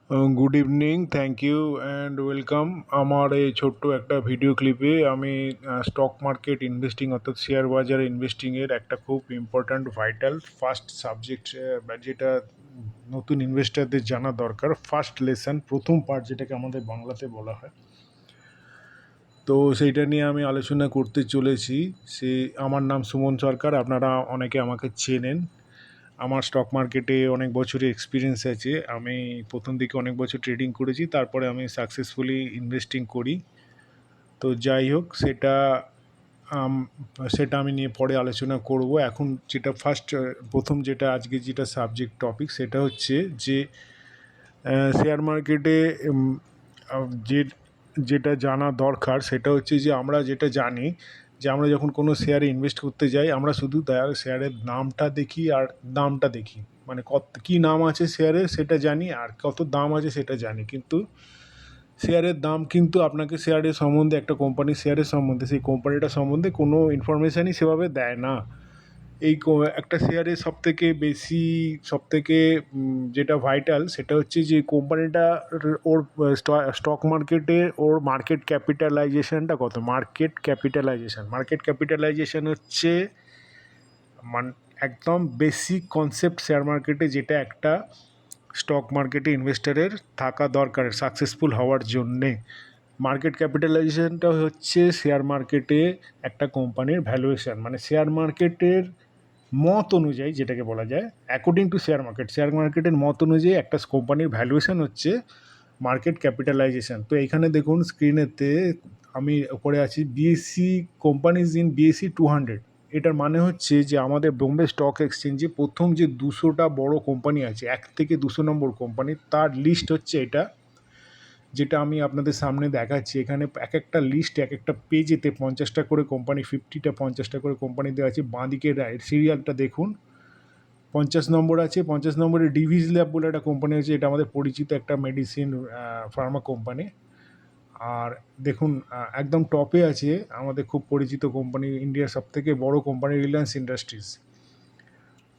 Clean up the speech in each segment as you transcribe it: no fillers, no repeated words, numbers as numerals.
Good evening, thank you and welcome. আমার এই ছোট্ট একটা ভিডিও ক্লিপে আমি স্টক মার্কেট ইনভেস্টিং অর্থাৎ শেয়ার বাজারে ইনভেস্টিংয়ের একটা খুব ইম্পর্ট্যান্ট ভাইটাল ফার্স্ট সাবজেক্ট, যেটা নতুন ইনভেস্টারদের জানা দরকার, ফার্স্ট লেসন, প্রথম পার্ট যেটাকে আমাদের বাংলাতে বলা হয়। তো সেইটা নিয়ে আমি আলোচনা করতে চলেছি। আমার নাম সুমন সরকার, আপনারা অনেকে আমাকে চেনেন। আমার স্টক মার্কেটে অনেক বছরের এক্সপিরিয়েন্স আছে। আমি প্রথম দিকে অনেক বছর ট্রেডিং করেছি, তারপরে আমি সাকসেসফুলি ইনভেস্টিং করি। তো যাই হোক, আম, সেটা আমি নিয়ে পরে আলোচনা করব। এখন যেটা প্রথম যেটা আজকে যেটা সাবজেক্ট টপিক, সেটা হচ্ছে যে শেয়ার মার্কেটে যে যেটা জানা দরকার সেটা হচ্ছে যে আমরা যেটা জানি যে আমরা যখন কোনো শেয়ারে ইনভেস্ট করতে যাই, আমরা শুধু তার শেয়ারের নামটা দেখি আর দামটা দেখি, মানে কী নাম আছে শেয়ারের সেটা জানি আর কত দাম আছে সেটা জানি, কিন্তু শেয়ারের দাম কিন্তু আপনাকে শেয়ারের সম্বন্ধে, একটা কোম্পানির শেয়ারের সম্বন্ধে, সেই কোম্পানিটা সম্বন্ধে কোনো ইনফরমেশানই সেভাবে দেয় না। একটা শেয়ারে সবথেকে যেটা ভাইটাল সেটা হচ্ছে যে কোম্পানিটা ওর স্টক মার্কেটে ওর মার্কেট ক্যাপিটালাইজেশন হচ্ছে একদম বেসিক কনসেপ্ট শেয়ার মার্কেটে, যেটা একটা স্টক মার্কেটে ইনভেস্টারের থাকা দরকার সাকসেসফুল হওয়ার জন্যে। মার্কেট ক্যাপিটালাইজেশনটা হচ্ছে শেয়ার মার্কেটে একটা কোম্পানির ভ্যালুয়েশন, মানে শেয়ার মার্কেটের মত অনুযায়ী, যেটাকে বলা যায় অ্যাকর্ডিং টু শেয়ার মার্কেটের মত অনুযায়ী একটা কোম্পানির ভ্যালুয়েশন হচ্ছে মার্কেট ক্যাপিটালাইজেশন। তো এইখানে দেখুন স্ক্রিনেতে আমি উপরে আছি, বিএসসি কোম্পানিজ ইন বিএসসি 200। এটার মানে হচ্ছে যে আমাদের বোম্বে স্টক এক্সচেঞ্জে প্রথম যে 200টা বড় কোম্পানি আছে, 1 থেকে 200 নম্বর কোম্পানি, তার লিস্ট হচ্ছে এটা, যেটা আমি আপনাদের সামনে দেখাচ্ছি। এখানে এক একটা লিস্ট, এক একটা পেজেতে 50টা করে কোম্পানি, 50টা করে কোম্পানি দেওয়া আছে। বাঁদিকে সিরিয়ালটা দেখুন, 50 নম্বর আছে। 50 নম্বরে ডিভিস ল্যাব বলে একটা কোম্পানি আছে, এটা আমাদের পরিচিত একটা মেডিসিন ফার্মা কোম্পানি। আর দেখুন একদম টপে আছে আমাদের খুব পরিচিত কোম্পানি, ইন্ডিয়ার সবথেকে বড় কোম্পানি রিলায়েন্স ইন্ডাস্ট্রিজ।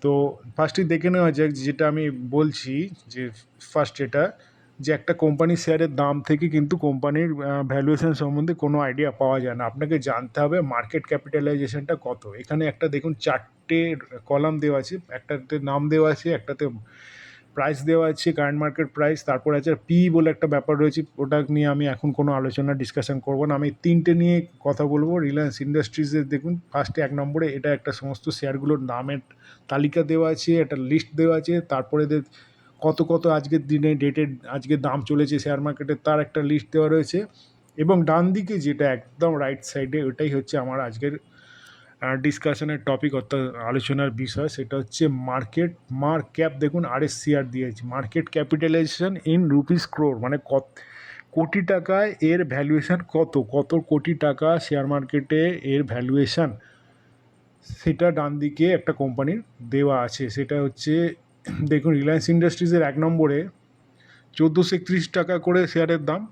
তো ফার্স্টে দেখে নেওয়া যাক, যেটা আমি বলছি যে ফার্স্ট এটা, যে একটা কোম্পানির শেয়ারের দাম থেকে কিন্তু কোম্পানির ভ্যালুয়েশন সম্বন্ধে কোনো আইডিয়া পাওয়া যায় না। আপনাকে জানতে হবে মার্কেট ক্যাপিটালাইজেশনটা কত। এখানে একটা দেখুন 4টে কলাম দেওয়া আছে, একটাতে নাম দেওয়া আছে, একটাতে প্রাইস দেওয়া আছে, কারেন্ট মার্কেট প্রাইস, তারপর আছে পি বলে একটা ব্যাপার রয়েছে, ওটা নিয়ে আমি এখন কোনো আলোচনা ডিসকাশন করবো না। আমি 3টে নিয়ে কথা বলবো। রিলায়েন্স ইন্ডাস্ট্রিজের দেখুন ফার্স্টে 1 নম্বরে, এটা একটা সমস্ত শেয়ারগুলোর নামের তালিকা দেওয়া আছে, একটা লিস্ট দেওয়া আছে, তারপরে কত কত আজকের দিনে ডেটেড আজকে দাম চলেছে শেয়ার মার্কেটে তার একটা লিস্ট দেওয়া রয়েছে। এবং ডান দিকে যেটা একদম রাইট সাইডে, ওটাই হচ্ছে আমার আজকের ডিসকাশনের টপিক অর্থাৎ আলোচনার বিষয়, সেটা হচ্ছে ক্যাপ। দেখুন RSCR দিয়েছে, market capitalization in rupees crore, মানে কোটি টাকায় এর ভ্যালুয়েশন কত কোটি টাকা শেয়ার মার্কেটে এর ভ্যালুয়েশন, সেটা ডান দিকে একটা কোম্পানির দেওয়া আছে। সেটা হচ্ছে দেখুন রিলায়েন্স ইন্ডাস্ট্রিজের 1 নম্বরে 1431 টাকা করে শেয়ারের দাম,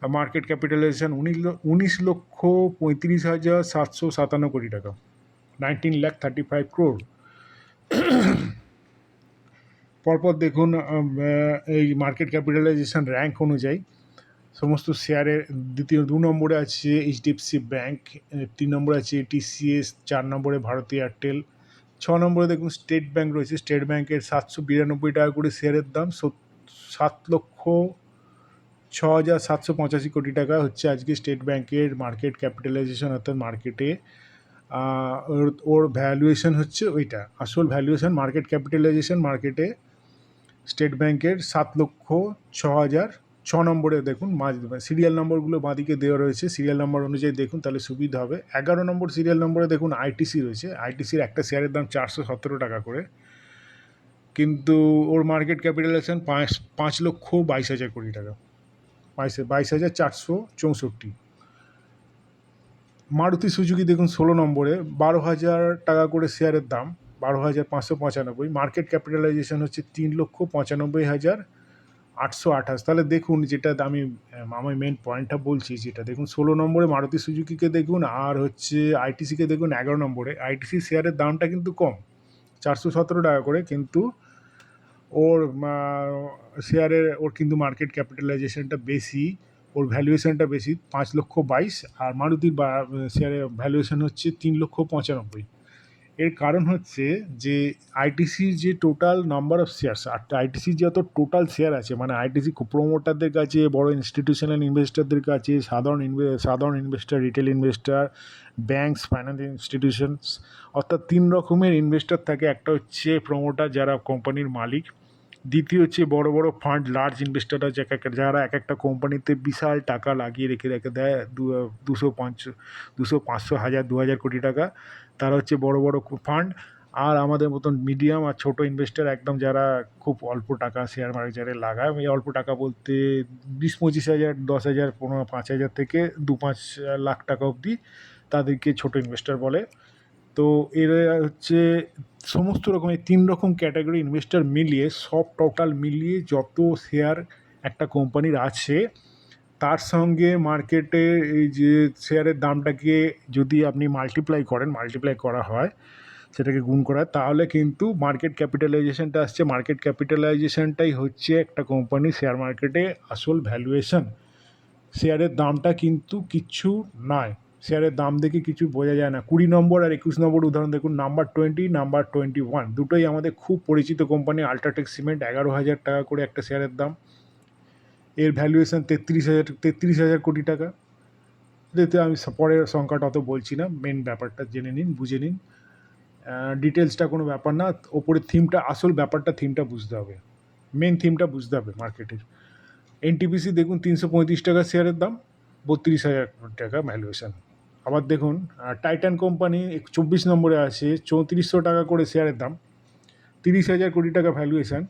মার্কেট ক্যাপিটালাইজেশন 19,35,757 কোটি টাকা, 19,35,00,000 crore। পরপর দেখুন এই মার্কেট ক্যাপিটালাইজেশন র্যাঙ্ক অনুযায়ী সমস্ত শেয়ারের 2 নম্বরে আছে এইচডিএফসি ব্যাঙ্ক, 3 নম্বরে আছে TCS, 4 নম্বরে ভারতী এয়ারটেল, 6 নম্বরে দেখুন স্টেট ব্যাঙ্ক রয়েছে। স্টেট ব্যাঙ্কের 792 টাকা করে শেয়ারের দাম, 7,06,785 কোটি টাকা হচ্ছে আজকে স্টেট ব্যাঙ্কের মার্কেট ক্যাপিটালাইজেশন, অর্থাৎ মার্কেটে ওর ভ্যালুয়েশন হচ্ছে ওইটা, আসল ভ্যালুয়েশন মার্কেট ক্যাপিটালাইজেশন মার্কেটে স্টেট ব্যাঙ্কের 7,06,000। 6 নম্বরে দেখুন সিরিয়াল নম্বরগুলো বাঁদিকে দেওয়া রয়েছে, সিরিয়াল নম্বর অনুযায়ী দেখুন তাহলে সুবিধা হবে। 11 নম্বর সিরিয়াল নম্বরে দেখুন আইটিসি রয়েছে, আইটিসির একটা শেয়ারের দাম 417 টাকা করে, কিন্তু ওর মার্কেট ক্যাপিটালাইজেশন 5,22,000 কোটি টাকা, 22,464। মারুতি সুজুকি দেখুন 16 নম্বরে, 12,000 টাকা করে শেয়ারের দাম, 12,595, মার্কেট ক্যাপিটালাইজেশন হচ্ছে 3,95,828। তাহলে দেখুন যেটা আমি মেন পয়েন্টটা বলছি, যেটা দেখুন 16 নম্বরে মারুতি সুজুকিকে দেখুন, আর হচ্ছে আইটিসিকে দেখুন 11 নম্বরে। আইটিসি শেয়ারের দামটা কিন্তু কম, 417 টাকা করে, কিন্তু ওর শেয়ারের ওর কিন্তু মার্কেট ক্যাপিটালাইজেশনটা বেশি, ওর ভ্যালুয়েশনটা বেশি 5,22,00,000, আর মারুতির শেয়ারের ভ্যালুয়েশন হচ্ছে 3,95,00,000। এর কারণ হচ্ছে যে আইটিসির যে টোটাল নাম্বার অফ শেয়ারস, আর আইটিসির যত টোটাল শেয়ার আছে, মানে আইটিসি প্রোমোটারদের কাছে, বড় ইনস্টিটিউশনাল ইনভেস্টরদের কাছে, সাধারণ investor, retail investor, banks, finance institutions, অর্থাৎ 3 রকমের ইনভেস্টর থাকে। একটা হচ্ছে প্রোমোটার, যারা কোম্পানির মালিক। দ্বিতীয় হচ্ছে বড় বড় ফান্ড, লার্জ ইনভেস্টররা, যারা এক একটা কোম্পানিতে বিশাল টাকা লাগিয়ে রেখে দেয়, 200, 500, 1000, 2000 কোটি টাকা। তারা হচ্ছে বড় বড় ফান্ড। আর আমাদের মতন মিডিয়াম আর ছোট ইনভেস্টর, একদম যারা খুব অল্প টাকা শেয়ার মার্কেটে লাগায়। এই অল্প টাকা বলতে 20-25 হাজার, 10,000, 15-5 হাজার থেকে 2-5 লাখ টাকা অবধি, তাদেরকে ছোট ইনভেস্টর বলে। তো এরা হচ্ছে সমস্ত রকম, এই 3 রকম ক্যাটাগরি ইনভেস্টর মিলিয়ে, সব টোটাল মিলিয়ে যত শেয়ার একটা কোম্পানির আছে, তার সঙ্গে মার্কেটে এই যে শেয়ারের দামটাকে যদি আপনি মাল্টিপ্লাই করা হয়, সেটাকে গুণ করা হয়, তাহলে কিন্তু মার্কেট ক্যাপিটালাইজেশনটা আসছে। মার্কেট ক্যাপিটালাইজেশনটাই হচ্ছে একটা কোম্পানির শেয়ার মার্কেটে আসল ভ্যালুয়েশন। শেয়ারের দামটা কিন্তু কিচ্ছু নয়, শেয়ারের দাম দেখে কিছু বোঝা যায় না। 20 নম্বর আর 21 নম্বর উদাহরণ দেখুন। নাম্বার 20, নাম্বার 21, দুটোই আমাদের খুব পরিচিত কোম্পানি। আল্ট্রাটেক সিমেন্ট, 11,000 টাকা করে একটা শেয়ারের দাম। এর ভ্যালুয়েশন 33,000 কোটি টাকা। এতে আমি পরের সংখ্যাটা অত বলছি না, মেন ব্যাপারটা জেনে নিন, বুঝে নিন। ডিটেলসটা কোনো ব্যাপার না, ওপরের থিমটা, আসল ব্যাপারটা, থিমটা বুঝতে হবে, মেন থিমটা বুঝতে হবে মার্কেটের। এনটিপিসি দেখুন, 335 টাকা শেয়ারের দাম, 32,000 টাকা ভ্যালুয়েশন। আবার দেখুন টাইটান কোম্পানি 24 নম্বরে আছে, 3400 টাকা করে শেয়ারের দাম, 30,000 কোটি টাকা ভ্যালুয়েশন।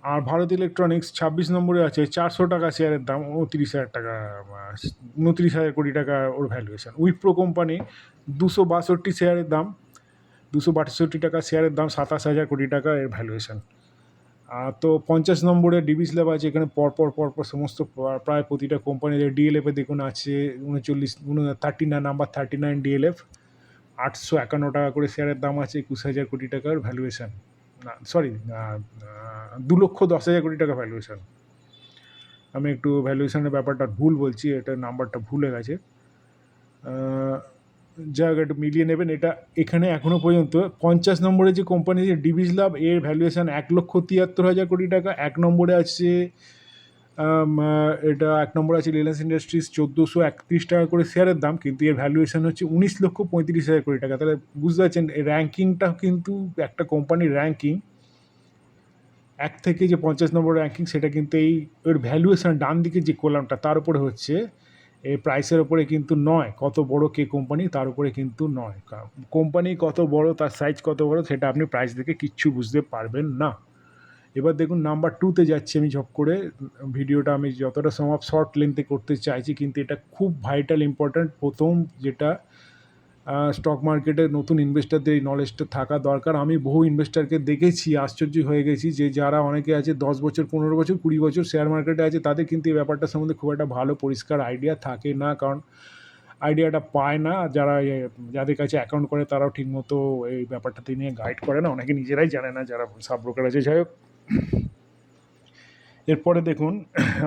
আর ভারত ইলেকট্রনিক্স 26 নম্বরে আছে, 400 টাকা শেয়ারের দাম, 29,000 টাকা, 29,000 কোটি টাকা ওর ভ্যালুয়েশন। উইপ্রো কোম্পানি 262 শেয়ারের দাম, 262 টাকা শেয়ারের দাম, 27,000 কোটি টাকা এর ভ্যালুয়েশন। তো 50 নম্বরে ডিবিস ল্যাব আছে। এখানে পরপর সমস্ত প্রায় প্রতিটা কোম্পানি, ডিএলএফে দেখুন আছে 39 ডিএলএফ, 851 টাকা করে শেয়ারের দাম আছে, 21,000 কোটি টাকার ভ্যালুয়েশন। না সরি, 2,10,000 কোটি টাকা ভ্যালুয়েশন। আমি একটু ভ্যালুয়েশনের ব্যাপারটা ভুল বলছি, এটা নাম্বারটা ভুলে গেছে। জায়গা একটু মিলিয়ে নেবেন। এটা এখানে এখনও পর্যন্ত 50 নম্বরে যে কোম্পানি, যে ডিবিস লাভ, এর ভ্যালুয়েশন 1,73,000 কোটি টাকা। 1 নম্বরে আছে এটা 1 নম্বরে আছে রিলায়েন্স ইন্ডাস্ট্রিজ, 1,431 টাকা করে শেয়ারের দাম, কিন্তু এর ভ্যালুয়েশন হচ্ছে 19,35,000 কোটি টাকা। তাহলে বুঝতে পারছেন র্যাঙ্কিংটা কিন্তু, একটা কোম্পানির র্যাঙ্কিং 1 থেকে যে 50 নম্বর র্যাঙ্কিং, সেটা কিন্তু এর ভ্যালুয়েশন ডান দিকে যে কলামটা, তার উপরে হচ্ছে, এই প্রাইসের ওপরে কিন্তু নয়। কত বড় কে কোম্পানি তার উপরে কিন্তু নয়। কোম্পানি কত বড়, তার সাইজ কত বড়, সেটা আপনি প্রাইস দেখে কিচ্ছু বুঝতে পারবেন না। এবার দেখুন নাম্বার 2তে যাচ্ছি আমি ঝপ করে। ভিডিওটা আমি যতটা সম্ভব শর্ট লেন্থে করতে চাইছি, কিন্তু এটা খুব ভাইটাল ইম্পর্ট্যান্ট। প্রথম যেটা, স্টক মার্কেটে নতুন ইনভেস্টরদের এই নলেজটা থাকা দরকার। আমি বহু ইনভেস্টরকে দেখেছি, আশ্চর্য হয়ে গেছি, যে যারা অনেকে আছে 10 বছর, 15 বছর, 20 বছর শেয়ার মার্কেটে আছে, তাদের কিন্তু এই ব্যাপারটার সম্বন্ধে খুব একটা ভালো পরিষ্কার আইডিয়া থাকে না, কারণ আইডিয়াটা পায় না। যাদের কাছে অ্যাকাউন্ট করে, তারাও ঠিকমতো এই ব্যাপারটাতে নিয়ে গাইড করে না, অনেকে নিজেরাই জানে না, যারা সাব ব্রোকার আছে। যাই হোক, এরপরে দেখুন,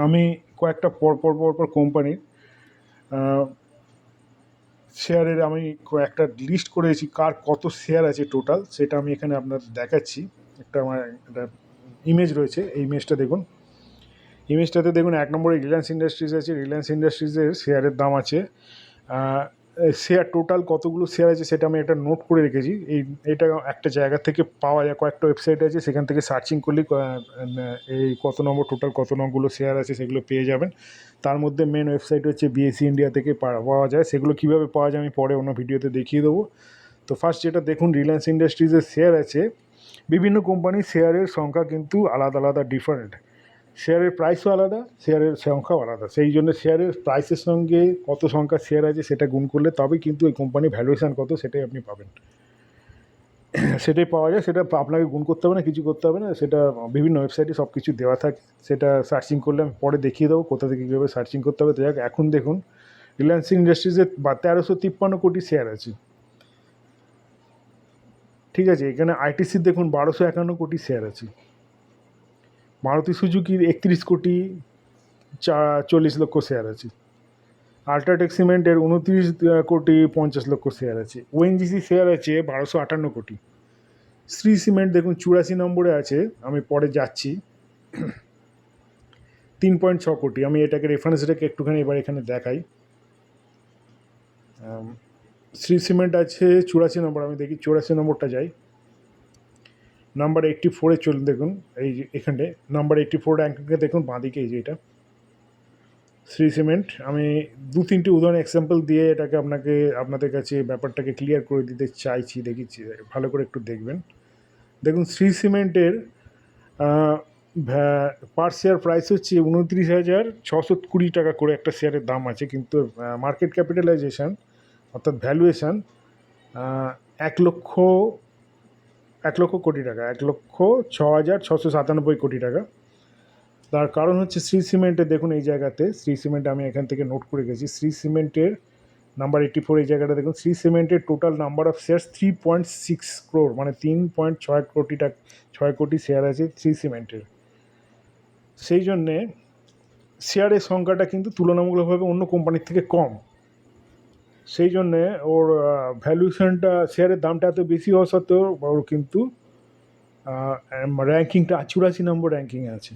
আমি কয়েকটা পর কোম্পানির শেয়ারের আমি একটা লিস্ট করেছি, কার কত শেয়ার আছে টোটাল, সেটা আমি এখানে আপনার দেখাচ্ছি। আমার একটা ইমেজ রয়েছে, এই ইমেজটা দেখুন। ইমেজটাতে দেখুন 1 নম্বরে রিলায়েন্স ইন্ডাস্ট্রিজ আছে। রিলায়েন্স ইন্ডাস্ট্রিজের শেয়ারের দাম আছে, শেয়ার টোটাল কতগুলো শেয়ার আছে সেটা আমি একটা নোট করে রেখেছি। এটা একটা জায়গা থেকে পাওয়া যায়, কয়েকটা ওয়েবসাইট আছে, সেখান থেকে সার্চিং করলে এই কত নম্বর টোটাল কত নম্বরগুলো শেয়ার আছে সেগুলো পেয়ে যাবেন। তার মধ্যে মেন ওয়েবসাইট হচ্ছে বিএসসি ইন্ডিয়া থেকে পাওয়া যায়। সেগুলো কীভাবে পাওয়া যায় আমি পরে অন্য ভিডিওতে দেখিয়ে দেবো। তো ফার্স্ট যেটা দেখুন, রিলায়েন্স ইন্ডাস্ট্রিজের শেয়ার আছে। বিভিন্ন কোম্পানির শেয়ারের সংখ্যা কিন্তু আলাদা আলাদা, ডিফারেন্ট। শেয়ারের প্রাইসও আলাদা, শেয়ারের সংখ্যাও আলাদা। সেই জন্য শেয়ারের প্রাইসের সঙ্গে কত সংখ্যা শেয়ার আছে সেটা গুণ করলে তবেই কিন্তু ওই কোম্পানির ভ্যালুয়েশান কত সেটাই আপনি পাবেন। সেটাই পাওয়া যায়, সেটা আপনাকে গুণ করতে হবে না, কিছু করতে হবে না। সেটা বিভিন্ন ওয়েবসাইটে সব কিছু দেওয়া থাকে, সেটা সার্চিং করলে আমি পরে দেখিয়ে দেবো কোথা থেকে কীভাবে সার্চিং করতে হবে। তো যাক, এখন দেখুন রিলায়েন্স ইন্ডাস্ট্রিজের 1353 কোটি শেয়ার আছে, ঠিক আছে। এখানে আইটিসির দেখুন 1251 কোটি শেয়ার আছে। মারুতি সুজুকির 31,40,00,000 শেয়ার আছে। আল্ট্রাটেক সিমেন্টের 29,50,00,000 শেয়ার আছে। ওএনজিসি শেয়ার আছে 1258 কোটি। শ্রী সিমেন্ট দেখুন 84 নম্বরে আছে, আমি পরে যাচ্ছি, 3.6 কোটি। আমি এটাকে রেফারেন্স রেখে একটুখানি এবার এখানে দেখাই। শ্রী সিমেন্ট আছে 84 নম্বর, আমি দেখি 84 নম্বরটা যাই, নাম্বার 84-এ চলুন। দেখুন এই যে এখানে নাম্বার 84 র্যাঙ্কিংয়ে দেখুন বাঁদিকে, এই যে এটা শ্রী সিমেন্ট। আমি 2-3টি উদাহরণ এক্সাম্পল দিয়ে এটাকে আপনাদের কাছে ব্যাপারটাকে ক্লিয়ার করে দিতে চাইছি, দেখিচ্ছি, ভালো করে একটু দেখবেন। দেখুন শ্রী সিমেন্টের পার শেয়ার প্রাইস হচ্ছে 29,620 টাকা করে একটা শেয়ারের দাম আছে, কিন্তু মার্কেট ক্যাপিটালাইজেশন অর্থাৎ ভ্যালুয়েশান 1,00,000 কোটি টাকা, 1,06,697 কোটি টাকা। তার কারণ হচ্ছে শ্রী সিমেন্টের দেখুন এই জায়গাতে, শ্রী সিমেন্ট আমি এখান থেকে নোট করে গেছি, শ্রী সিমেন্টের নাম্বার 84 এই জায়গাটা দেখুন, শ্রী সিমেন্টের total number of shares 3.6 crore, মানে 3.6 কোটি টাকা, 6 কোটি শেয়ার আছে শ্রী সিমেন্টের। সেই জন্যে শেয়ারের সংখ্যাটা কিন্তু তুলনামূলকভাবে অন্য কোম্পানির থেকে কম, সেই জন্যে ওর ভ্যালুয়েশনটা, শেয়ারের দামটা এত বেশি হওয়া সত্ত্বেও ওর কিন্তু র্যাঙ্কিংটা 84 নম্বর র্যাঙ্কিংয়ে আছে।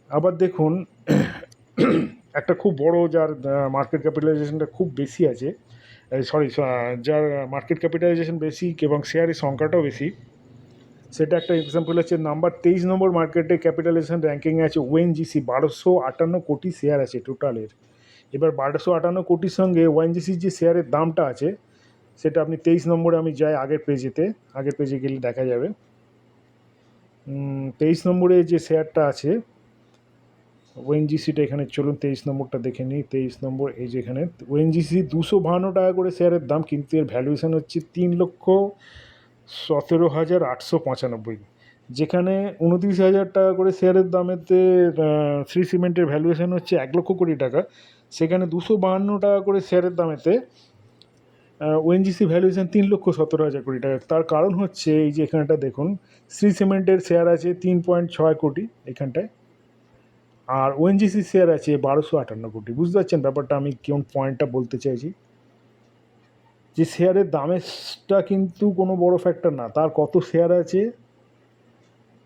আবার দেখুন একটা খুব বড়, যার মার্কেট ক্যাপিটালাইজেশনটা খুব বেশি আছে, যার মার্কেট ক্যাপিটালাইজেশন বেশি এবং শেয়ারের সংখ্যাটাও বেশি, সেটা একটা এক্সাম্পল হচ্ছে নাম্বার 23 নম্বর মার্কেটে ক্যাপিটালাইজেশন র্যাঙ্কিংয়ে আছে ওএনজিসি, 1258 কোটি শেয়ার আছে টোটালের। এবার 1258 কোটির সঙ্গে ওএনজিসির যে শেয়ারের দামটা আছে সেটা আপনি 23 নম্বরে, আমি যাই আগের পেজে গেলে দেখা যাবে। 23 নম্বরে যে শেয়ারটা আছে ওএনজিসিটা, এখানে চলুন 23 নম্বরটা দেখে নিই। 23 নম্বর এই যে এখানে ওএনজিসি 252 টাকা করে শেয়ারের দাম, কিন্তু এর ভ্যালুয়েশন হচ্ছে 3,17,895, যেখানে 29,000 টাকা করে শেয়ারের দামেতে শ্রী সিমেন্টের ভ্যালুয়েশন হচ্ছে 1,00,000 কোটি টাকা, সেখানে 252 টাকা করে শেয়ারের দামেতে ওএনজিসি ভ্যালুয়েশন 3,17,000 কোটি টাকা। তার কারণ হচ্ছে এই যে এখানটা দেখুন, শ্রী সিমেন্টের শেয়ার আছে 3.6 কোটি এখানটায়, আর ওএনজিসি শেয়ার আছে 1258 কোটি। বুঝতে পারছেন ব্যাপারটা, আমি কোন পয়েন্টটা বলতে চাইছি, যে শেয়ারের দামেরটা কিন্তু কোনো বড় ফ্যাক্টর না, তার কত শেয়ার আছে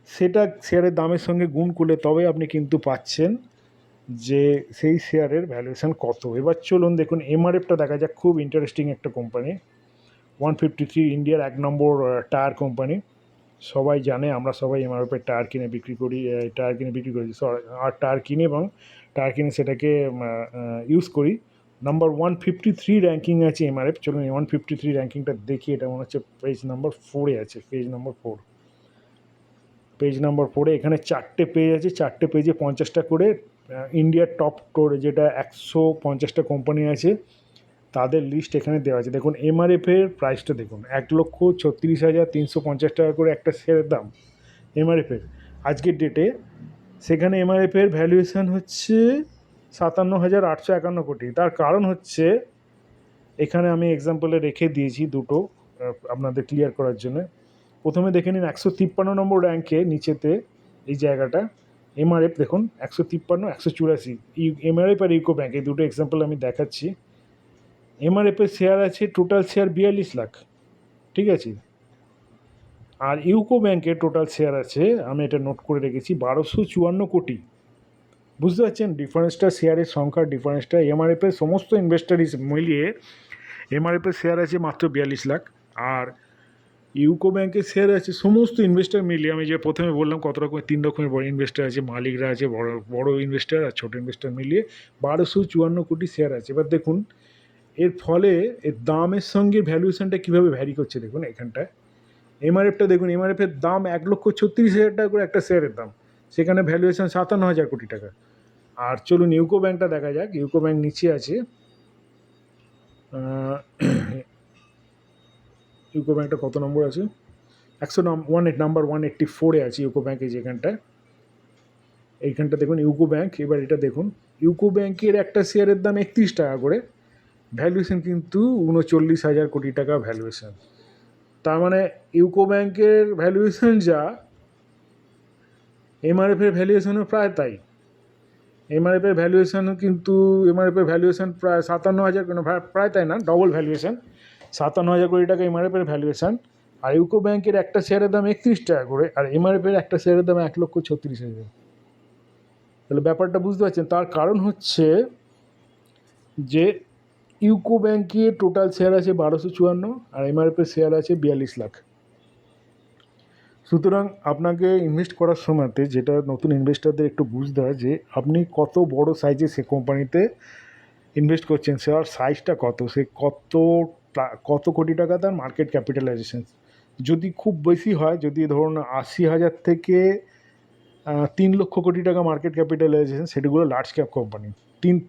সেটা শেয়ারের দামের সঙ্গে গুণ করলে তবে আপনি কিন্তু পাচ্ছেন যে সেই শেয়ারের ভ্যালুয়েশন কত। এবার চলুন দেখুন এমআরএফটা দেখা যাক, খুব ইন্টারেস্টিং একটা কোম্পানি, 153, ইন্ডিয়ার 1 নম্বর টায়ার কোম্পানি। সবাই জানে, আমরা সবাই এমআরএফের টায়ার কিনে বিক্রি করি, আর টায়ার কিনে এবং টায়ার কিনে সেটাকে ইউজ করি। নাম্বার 153 র্যাঙ্কিং আছে এমআরএফ। চলুন 153 র্যাঙ্কিংটা দেখি, এটা মনে হচ্ছে পেজ নাম্বার 4-এ আছে, পেজ নাম্বার 4-এ এখানে 4টে পেজ আছে, 4টে পেজে 50টা করে ইন্ডিয়ার টপ যেটা 150টা কোম্পানি আছে তাদের লিস্ট এখানে দেওয়া আছে। দেখুন এমআরএফের প্রাইসটা দেখুন, 1,36,350 টাকা করে একটা শেয়ারের দাম এমআরএফের আজকের ডেটে। সেখানে এমআরএফের ভ্যালুয়েশন হচ্ছে 57,851 কোটি। তার কারণ হচ্ছে এখানে আমি এক্সাম্পলে রেখে দিয়েছি দুটো আপনাদের ক্লিয়ার করার জন্য। প্রথমে দেখে নিন 153 নম্বর র্যাঙ্কে নিচেতে এই জায়গাটা এমআরএফ দেখুন, 153, 184, এমআরএফ আর ইউকো ব্যাঙ্ক, এই দুটো এক্সাম্পল আমি দেখাচ্ছি। এমআরএফের শেয়ার আছে টোটাল শেয়ার 42 লাখ, ঠিক আছে, আর ইউকো ব্যাঙ্কের টোটাল শেয়ার আছে, আমি এটা নোট করে রেখেছি, 1254 কোটি। বুঝতে পারছেন ডিফারেন্সটা, শেয়ারের সংখ্যার ডিফারেন্সটা। এমআরএফের সমস্ত ইনভেস্টার মিলিয়ে এমআরএফের শেয়ার আছে মাত্র 42 লাখ, আর ইউকো ব্যাঙ্কের শেয়ার আছে সমস্ত ইনভেস্টার মিলিয়ে, আমি যে প্রথমে বললাম কত রকমের, 3 রকমের বড় ইনভেস্টার আছে, মালিকরা আছে, বড় ইনভেস্টার আর ছোটো ইনভেস্টার মিলিয়ে 1254 কোটি শেয়ার আছে। এবার দেখুন এর ফলে এর দামের সঙ্গে ভ্যালুয়েশনটা কীভাবে ভ্যারি করছে দেখুন এখানটায়। এমআরএফটা দেখুন, এমআরএফের দাম 1,36,000 টাকা করে একটা শেয়ারের দাম, সেখানে ভ্যালুয়েশন 57,000 কোটি টাকা। আর চলুন ইউকো ব্যাঙ্কটা দেখা যাক, ইউকো ব্যাঙ্ক নিচে আছে, ইউকো ব্যাঙ্কটা কত নম্বর আছে, নাম্বার 184-এ আছে ইউকো ব্যাঙ্কে, যেখানটায় এইখানটা দেখুন ইউকো ব্যাঙ্ক। এবার এটা দেখুন ইউকো ব্যাঙ্কের একটা শেয়ারের দাম 31 টাকা করে, ভ্যালুয়েশন কিন্তু 39,000 কোটি টাকা ভ্যালুয়েশন। তার মানে ইউকো ব্যাঙ্কের ভ্যালুয়েশন যা, এমআরএফের ভ্যালুয়েশনও প্রায় তাই। এমআরএফের ভ্যালুয়েশনও কিন্তু এমআরএফের ভ্যালুয়েশন প্রায় 57,000, প্রায় তাই না, ডবল ভ্যালুয়েশন। 57,000 কোটি টাকা এমআরএফের ভ্যালুয়েশন। আর ইউকো ব্যাংকের একটা শেয়ারের দাম 31 টাকা করে, আর এমআরএফের একটা শেয়ারের দাম 1,36,000। তাহলে ব্যাপারটা বুঝতে পারছেন। তার কারণ হচ্ছে যে ইউকো ব্যাংকে টোটাল শেয়ার আছে 1254, আর এমআরএফের শেয়ার আছে 42 লাখ। সুতরাং আপনাকে ইনভেস্ট করার সময়তে যেটা নতুন ইনভেস্টারদের একটু বুঝতে হয় যে আপনি কত বড় সাইজে সে কোম্পানিতে ইনভেস্ট করছেন, সেটার সাইজটা কত, সে কত কোটি টাকা তার মার্কেট ক্যাপিটালাইজেশন। যদি খুব বেশি হয়, যদি ধরুন 80,000 থেকে 3 লক্ষ কোটি টাকা মার্কেট ক্যাপিটালাইজেশন, সেগুলো লার্জ ক্যাপ কোম্পানি।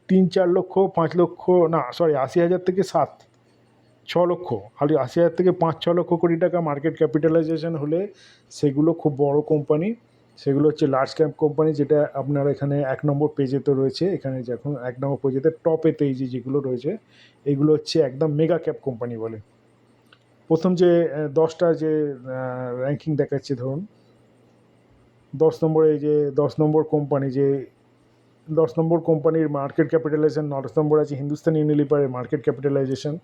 3-4 লক্ষ 5 লক্ষ, না সরি, 80,000 থেকে 7-6 লক্ষ, আর 80,000 থেকে 5-6 লক্ষ কোটি টাকা মার্কেট ক্যাপিটালাইজেশন হলে সেগুলো খুব বড় কোম্পানি, সেগুলো হচ্ছে লার্জ ক্যাপ কোম্পানি। যেটা আপনার এখানে 1 নম্বর পেজেতে রয়েছে, এখানে যখন 1 নম্বর পেজেতে টপেতে এই যেগুলো রয়েছে, এগুলো হচ্ছে একদম মেগা ক্যাপ কোম্পানি বলে। প্রথম যে 10টা যে র্যাঙ্কিং দেখাচ্ছে, ধরুন 10 নম্বরে, এই যে 10 নম্বর কোম্পানি, যে 10 নম্বর কোম্পানির মার্কেট ক্যাপিটালাইজেশন, 10 নম্বর আছে হিন্দুস্তান ইউনিলিভারের মার্কেট ক্যাপিটালাইজেশন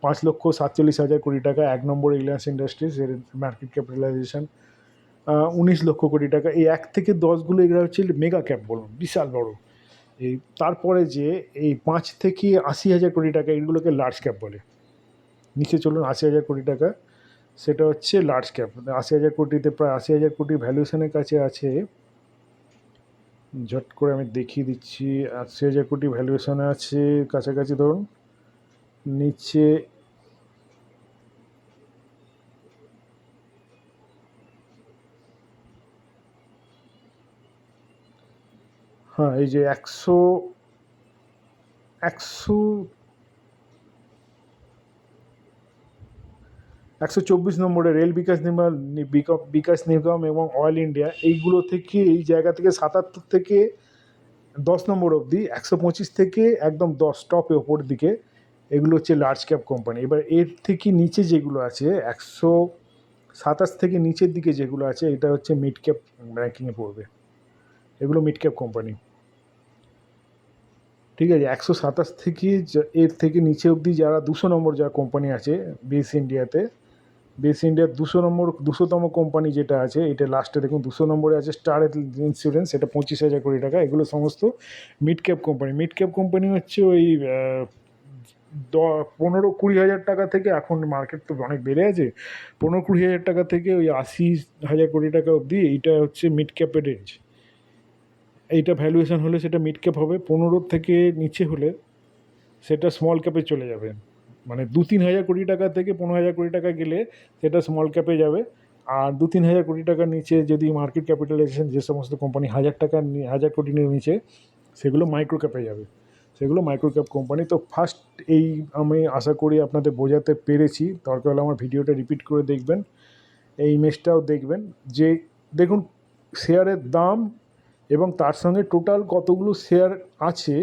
5,47,000 কোটি টাকা। 1 নম্বর রিলায়েন্স ইন্ডাস্ট্রিজ, এর মার্কেট ক্যাপিটালাইজেশন 19 লক্ষ কোটি টাকা। এই 1 থেকে 10গুলো এগুলো হচ্ছে মেগা ক্যাপ বলুন, বিশাল বড়। এই তারপরে যে এই 5 থেকে 80,000 কোটি টাকা, এগুলোকে লার্জ ক্যাপ বলে। নিচে চলুন, 80,000 কোটি টাকা, সেটা হচ্ছে লার্জ ক্যাপ। 80,000 কোটিতে প্রায় 80,000 কোটি ভ্যালুয়েশনের কাছে আছে। ঝট করে আমি দেখিয়ে দিচ্ছি। 80,000 কোটি ভ্যালুয়েশনে আছে কাছাকাছি, ধরুন নিচে হ্যাঁ, এই যে 124 নম্বরে রেল বিকাশ নিগম এবং অয়েল ইন্ডিয়া, এইগুলো থেকে, এই জায়গা থেকে 77 থেকে 10 নম্বর অবধি, 125 থেকে একদম 10 টপে ওপর দিকে, এগুলো হচ্ছে লার্জ ক্যাপ কোম্পানি। এবার এর থেকে নিচে যেগুলো আছে, 127 থেকে নিচের দিকে যেগুলো আছে, এটা হচ্ছে মিড ক্যাপ র্যাঙ্কিংয়ে পড়বে। এগুলো মিড ক্যাপ কোম্পানি, ঠিক আছে। 127 থেকে এর থেকে নিচে অবধি যারা 200 নম্বর যা কোম্পানি আছে বেস ইন্ডিয়ার 200তম কোম্পানি যেটা আছে, এটা লাস্টে দেখুন 200 নম্বরে আছে স্টার ইন্স্যুরেন্স, এটা 25,000 কোটি টাকা। এগুলো সমস্ত mid cap company. Mid cap company হচ্ছে ওই 15-20 হাজার টাকা থেকে, এখন মার্কেট তো অনেক বেড়ে আছে, 15-20 হাজার টাকা থেকে ওই 80,000 কোটি টাকা অবধি, এইটা হচ্ছে মিড ক্যাপের রেঞ্জ। এইটা ভ্যালুয়েশন হলে সেটা মিড ক্যাপ হবে। 15 থেকে নিচে হলে সেটা স্মল ক্যাপে চলে যাবে। মানে 2-3 হাজার কোটি টাকা থেকে 15,000 কোটি টাকা গেলে সেটা স্মল ক্যাপে যাবে। আর 2-3 হাজার কোটি টাকার নিচে যদি মার্কেট ক্যাপিটালাইজেশন যে সমস্ত কোম্পানি 1,000 কোটির নিচে, সেগুলো মাইক্রো ক্যাপে যাবে, সেগুলো মাইক্রো ক্যাপ কোম্পানি। তো ফার্স্ট এই আমি আশা করি আপনাদের বোঝাতে পেরেছি। দরকার হলে আমার ভিডিওটা রিপিট করে দেখবেন, এই ইমেজটাও দেখবেন। যে দেখুন শেয়ারের দাম এবং তার সঙ্গে টোটাল কতগুলো শেয়ার আছে,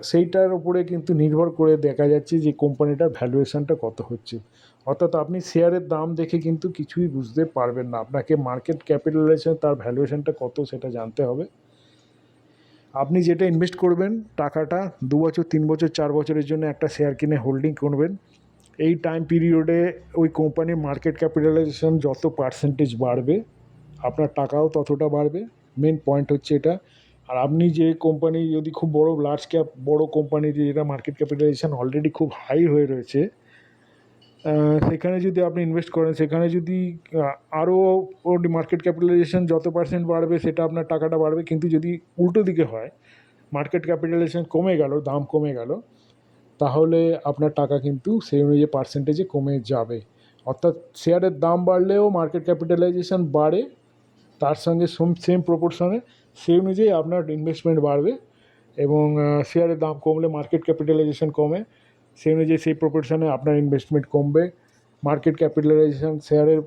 সেইটার উপরে কিন্তু নির্ভর করে দেখা যাচ্ছে যে কোম্পানিটার ভ্যালুয়েশনটা কত হচ্ছে। অর্থাৎ আপনি শেয়ারের দাম দেখে কিন্তু কিছুই বুঝতে পারবেন না, আপনাকে মার্কেট ক্যাপিটালাইজেশন, তার ভ্যালুয়েশনটা কত সেটা জানতে হবে। আপনি যেটা ইনভেস্ট করবেন টাকাটা 2 বছর 3 বছর 4 বছরের জন্য একটা শেয়ার কিনে হোল্ডিং করবেন। এই টাইম পিরিয়ডে ওই কোম্পানির মার্কেট ক্যাপিটালাইজেশন যত পার্সেন্টেজ বাড়বে, আপনার টাকাও ততটা বাড়বে। মেন পয়েন্ট হচ্ছে এটা। আর আপনি যে কোম্পানি যদি খুব বড় লার্জ ক্যাপ বড় কোম্পানি, যেটা মার্কেট ক্যাপিটালাইজেশন অলরেডি খুব হাই হয়ে রয়েছে, সেখানে যদি আপনি ইনভেস্ট করেন, সেখানে যদি আরও মার্কেট ক্যাপিটালাইজেশন যত পার্সেন্ট বাড়বে, সেটা আপনার টাকাটা বাড়বে। কিন্তু যদি উল্টো দিকে হয়, মার্কেট ক্যাপিটালাইজেশন কমে গেল, দাম কমে গেল, তাহলে আপনার টাকা কিন্তু সেই অনুযায়ী পার্সেন্টেজে কমে যাবে। অর্থাৎ শেয়ারের দাম বাড়লেও মার্কেট ক্যাপিটালাইজেশন বাড়ে, তার সঙ্গে সেম প্রপোর্শনে, সেই অনুযায়ী আপনার ইনভেস্টমেন্ট বাড়বে। এবং শেয়ারের দাম কমলে মার্কেট ক্যাপিটালাইজেশন কমে, সেই অনুযায়ী সেই প্রপোর্শনে আপনার ইনভেস্টমেন্ট কমবে। মার্কেট ক্যাপিটালাইজেশন শেয়ারের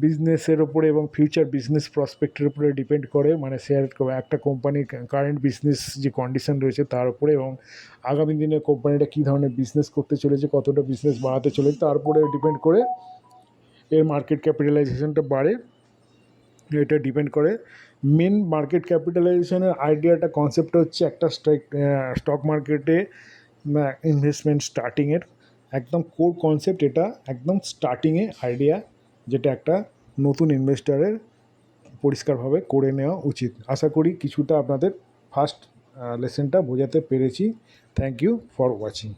বিজনেসের ওপরে এবং ফিউচার বিজনেস প্রসপেক্টের উপরে ডিপেন্ড করে। মানে শেয়ারের একটা কোম্পানির কারেন্ট বিজনেস যে কন্ডিশন রয়েছে তার উপরে, এবং আগামী দিনে কোম্পানিটা কী ধরনের বিজনেস করতে চলেছে, কতটা বিজনেস বাড়াতে চলেছে, তার উপরে ডিপেন্ড করে এর মার্কেট ক্যাপিটালাইজেশনটা বাড়ে। এটা ডিপেন্ড করে। মেন মার্কেট ক্যাপিটালাইজেশনের আইডিয়াটা কনসেপ্টটা হচ্ছে একটা স্টক মার্কেটে ইনভেস্টমেন্ট স্টার্টিংয়ের একদম কোর কনসেপ্ট, এটা একদম স্টার্টিংয়ে আইডিয়া, যেটা একটা নতুন ইনভেস্টারের পরিষ্কারভাবে করে নেওয়া উচিত। আশা করি কিছুটা আপনাদের ফার্স্ট লেসনটা বোঝাতে পেরেছি। Thank you for watching.